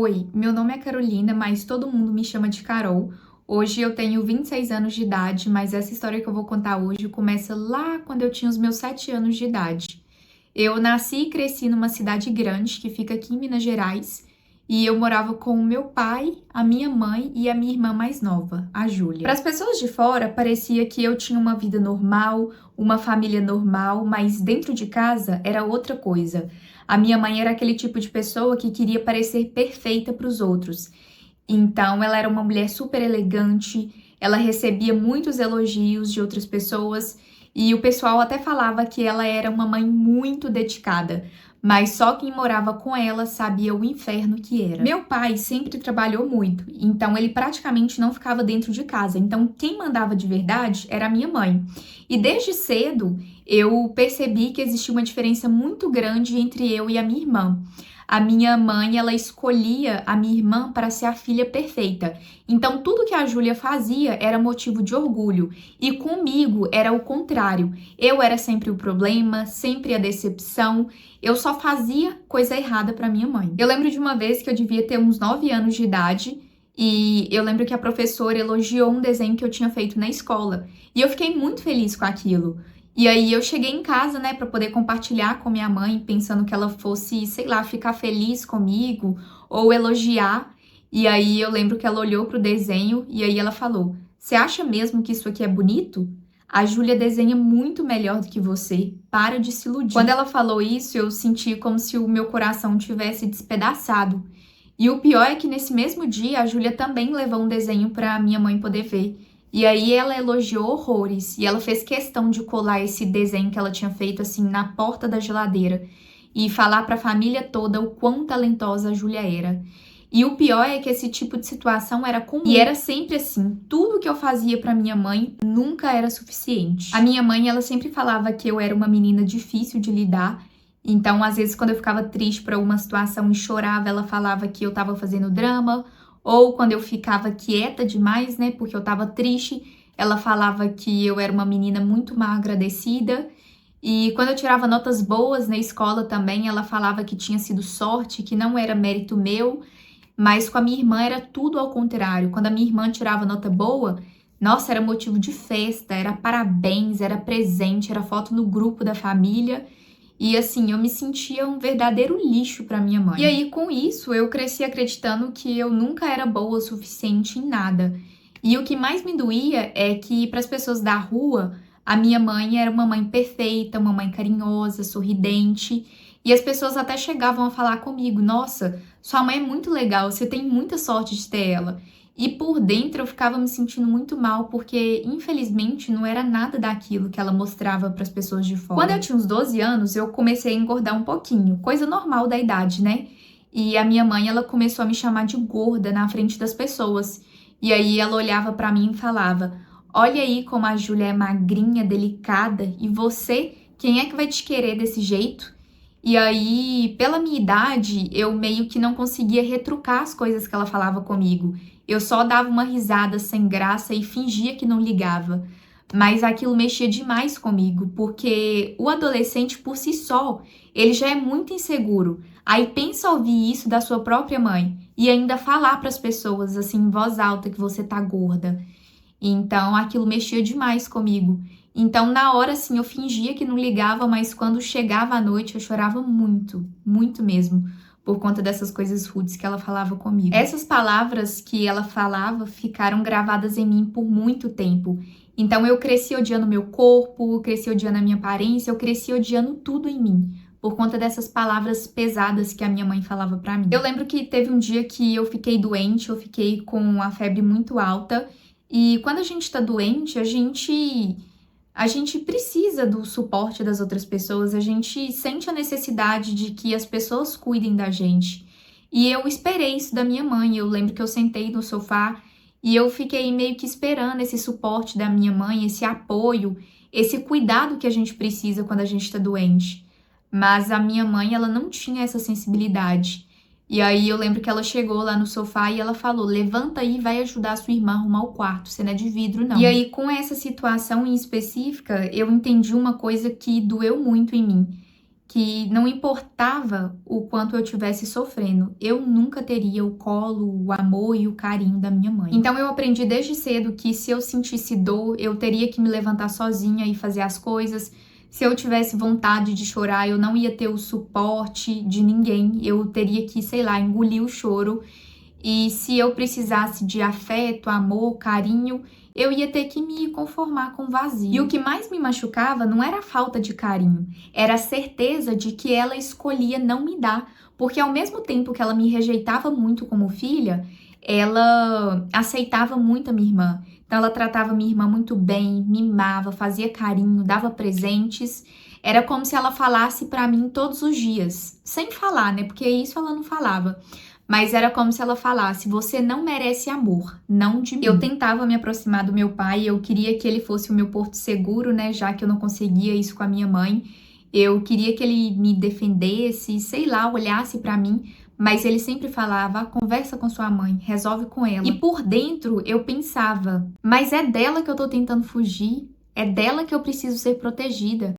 Oi, meu nome é Carolina, mas todo mundo me chama de Carol. Hoje eu tenho 26 anos de idade, mas essa história que eu vou contar hoje começa lá quando eu tinha os meus 7 anos de idade. Eu nasci e cresci numa cidade grande que fica aqui em Minas Gerais, e eu morava com o meu pai, a minha mãe e a minha irmã mais nova, a Júlia. Para as pessoas de fora, parecia que eu tinha uma vida normal, uma família normal, mas dentro de casa era outra coisa. A minha mãe era aquele tipo de pessoa que queria parecer perfeita para os outros. Então, ela era uma mulher super elegante, ela recebia muitos elogios de outras pessoas e o pessoal até falava que ela era uma mãe muito dedicada, mas só quem morava com ela sabia o inferno que era. Meu pai sempre trabalhou muito, então ele praticamente não ficava dentro de casa, então quem mandava de verdade era a minha mãe. E desde cedo eu percebi que existia uma diferença muito grande entre eu e a minha irmã. A minha mãe, ela escolhia a minha irmã para ser a filha perfeita. Então, tudo que a Júlia fazia era motivo de orgulho. E comigo era o contrário. Eu era sempre o problema, sempre a decepção. Eu só fazia coisa errada para minha mãe. Eu lembro de uma vez que eu devia ter uns 9 anos de idade. E eu lembro que a professora elogiou um desenho que eu tinha feito na escola. E eu fiquei muito feliz com aquilo. E aí eu cheguei em casa, né, para poder compartilhar com minha mãe, pensando que ela fosse, sei lá, ficar feliz comigo ou elogiar. E aí eu lembro que ela olhou pro desenho e aí ela falou: "Você acha mesmo que isso aqui é bonito? A Júlia desenha muito melhor do que você. Para de se iludir." Quando ela falou isso, eu senti como se o meu coração tivesse despedaçado. E o pior é que nesse mesmo dia a Júlia também levou um desenho para minha mãe poder ver. E aí ela elogiou horrores e ela fez questão de colar esse desenho que ela tinha feito assim na porta da geladeira e falar para a família toda o quão talentosa a Júlia era. E o pior é que esse tipo de situação era comum. E era sempre assim, tudo que eu fazia para minha mãe nunca era suficiente. A minha mãe, ela sempre falava que eu era uma menina difícil de lidar. Então, às vezes, quando eu ficava triste por alguma situação e chorava, ela falava que eu estava fazendo drama. Ou quando eu ficava quieta demais, né, porque eu tava triste, ela falava que eu era uma menina muito mal agradecida. E quando eu tirava notas boas na escola também, ela falava que tinha sido sorte, que não era mérito meu. Mas com a minha irmã era tudo ao contrário. Quando a minha irmã tirava nota boa, nossa, era motivo de festa, era parabéns, era presente, era foto no grupo da família. E assim, eu me sentia um verdadeiro lixo para minha mãe. E aí, com isso, eu cresci acreditando que eu nunca era boa o suficiente em nada. E o que mais me doía é que, para as pessoas da rua, a minha mãe era uma mãe perfeita, uma mãe carinhosa, sorridente. E as pessoas até chegavam a falar comigo: "Nossa, sua mãe é muito legal, você tem muita sorte de ter ela." E por dentro eu ficava me sentindo muito mal, porque infelizmente não era nada daquilo que ela mostrava para as pessoas de fora. Quando eu tinha uns 12 anos, eu comecei a engordar um pouquinho, coisa normal da idade, né? E a minha mãe, ela começou a me chamar de gorda na frente das pessoas. E aí ela olhava para mim e falava: "Olha aí como a Júlia é magrinha, delicada, e você, quem é que vai te querer desse jeito?" E aí, pela minha idade, eu meio que não conseguia retrucar as coisas que ela falava comigo. Eu só dava uma risada sem graça e fingia que não ligava. Mas aquilo mexia demais comigo, porque o adolescente por si só, ele já é muito inseguro. Aí pensa ouvir isso da sua própria mãe e ainda falar para as pessoas assim em voz alta que você tá gorda. Então aquilo mexia demais comigo. Então na hora assim eu fingia que não ligava, mas quando chegava a noite eu chorava muito, muito mesmo, por conta dessas coisas rudes que ela falava comigo. Essas palavras que ela falava ficaram gravadas em mim por muito tempo. Então eu cresci odiando meu corpo, cresci odiando a minha aparência, eu cresci odiando tudo em mim, por conta dessas palavras pesadas que a minha mãe falava pra mim. Eu lembro que teve um dia que eu fiquei doente, eu fiquei com a febre muito alta, e quando a gente tá doente, a gente precisa do suporte das outras pessoas, a gente sente a necessidade de que as pessoas cuidem da gente. E eu esperei isso da minha mãe. Eu lembro que eu sentei no sofá e eu fiquei meio que esperando esse suporte da minha mãe, esse apoio, esse cuidado que a gente precisa quando a gente tá doente. Mas a minha mãe, ela não tinha essa sensibilidade. E aí eu lembro que ela chegou lá no sofá e ela falou: "Levanta aí e vai ajudar a sua irmã a arrumar o quarto, você não é de vidro não." E aí com essa situação em específica, eu entendi uma coisa que doeu muito em mim, que não importava o quanto eu estivesse sofrendo, eu nunca teria o colo, o amor e o carinho da minha mãe. Então eu aprendi desde cedo que se eu sentisse dor, eu teria que me levantar sozinha e fazer as coisas. Se eu tivesse vontade de chorar, eu não ia ter o suporte de ninguém, eu teria que, sei lá, engolir o choro. E se eu precisasse de afeto, amor, carinho, eu ia ter que me conformar com o vazio. E o que mais me machucava não era a falta de carinho, era a certeza de que ela escolhia não me dar. Porque ao mesmo tempo que ela me rejeitava muito como filha, ela aceitava muito a minha irmã. Então ela tratava minha irmã muito bem, mimava, fazia carinho, dava presentes. Era como se ela falasse pra mim todos os dias, sem falar, né? Porque isso ela não falava. Mas era como se ela falasse, você não merece amor, não de mim. Eu tentava me aproximar do meu pai, eu queria que ele fosse o meu porto seguro, né? Já que eu não conseguia isso com a minha mãe. Eu queria que ele me defendesse, sei lá, olhasse pra mim. Mas ele sempre falava, conversa com sua mãe, resolve com ela. E por dentro eu pensava, mas é dela que eu tô tentando fugir, é dela que eu preciso ser protegida.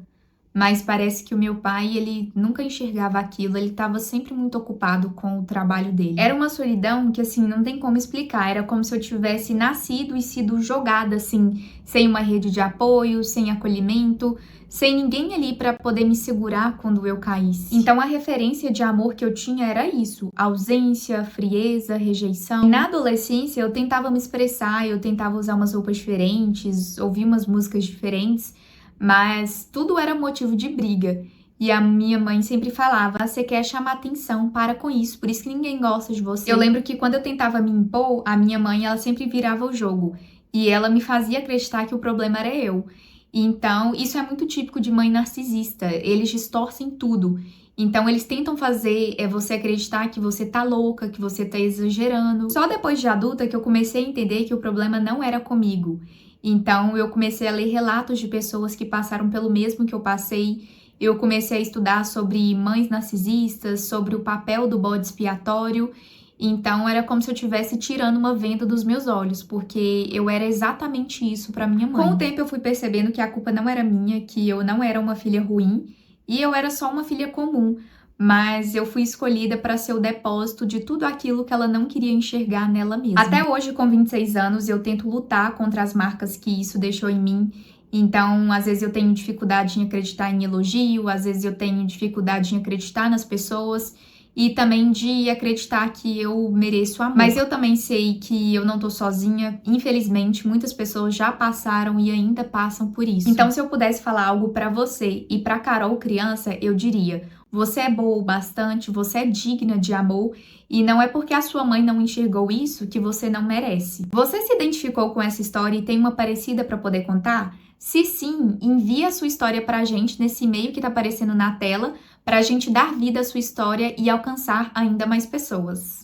Mas parece que o meu pai, ele nunca enxergava aquilo, ele estava sempre muito ocupado com o trabalho dele. Era uma solidão que, assim, não tem como explicar, era como se eu tivesse nascido e sido jogada, assim, sem uma rede de apoio, sem acolhimento, sem ninguém ali para poder me segurar quando eu caísse. Então a referência de amor que eu tinha era isso, ausência, frieza, rejeição. E na adolescência eu tentava me expressar, eu tentava usar umas roupas diferentes, ouvir umas músicas diferentes, mas tudo era motivo de briga. E a minha mãe sempre falava, você quer chamar atenção, para com isso, por isso que ninguém gosta de você. Eu lembro que quando eu tentava me impor, a minha mãe, ela sempre virava o jogo. E ela me fazia acreditar que o problema era eu. Então, isso é muito típico de mãe narcisista, eles distorcem tudo. Então, eles tentam fazer você acreditar que você tá louca, que você tá exagerando. Só depois de adulta que eu comecei a entender que o problema não era comigo. Então, eu comecei a ler relatos de pessoas que passaram pelo mesmo que eu passei. Eu comecei a estudar sobre mães narcisistas, sobre o papel do bode expiatório. Então, era como se eu estivesse tirando uma venda dos meus olhos, porque eu era exatamente isso para minha mãe. Com o tempo, eu fui percebendo que a culpa não era minha, que eu não era uma filha ruim, e eu era só uma filha comum. Mas eu fui escolhida para ser o depósito de tudo aquilo que ela não queria enxergar nela mesma. Até hoje, com 26 anos, eu tento lutar contra as marcas que isso deixou em mim. Então, às vezes eu tenho dificuldade em acreditar em elogio, às vezes eu tenho dificuldade em acreditar nas pessoas e também de acreditar que eu mereço amor. Mas eu também sei que eu não tô sozinha. Infelizmente, muitas pessoas já passaram e ainda passam por isso. Então, se eu pudesse falar algo pra você e pra Carol criança, eu diria: você é boa o bastante, você é digna de amor e não é porque a sua mãe não enxergou isso que você não merece. Você se identificou com essa história e tem uma parecida para poder contar? Se sim, envie a sua história pra gente nesse e-mail que tá aparecendo na tela, pra gente dar vida à sua história e alcançar ainda mais pessoas.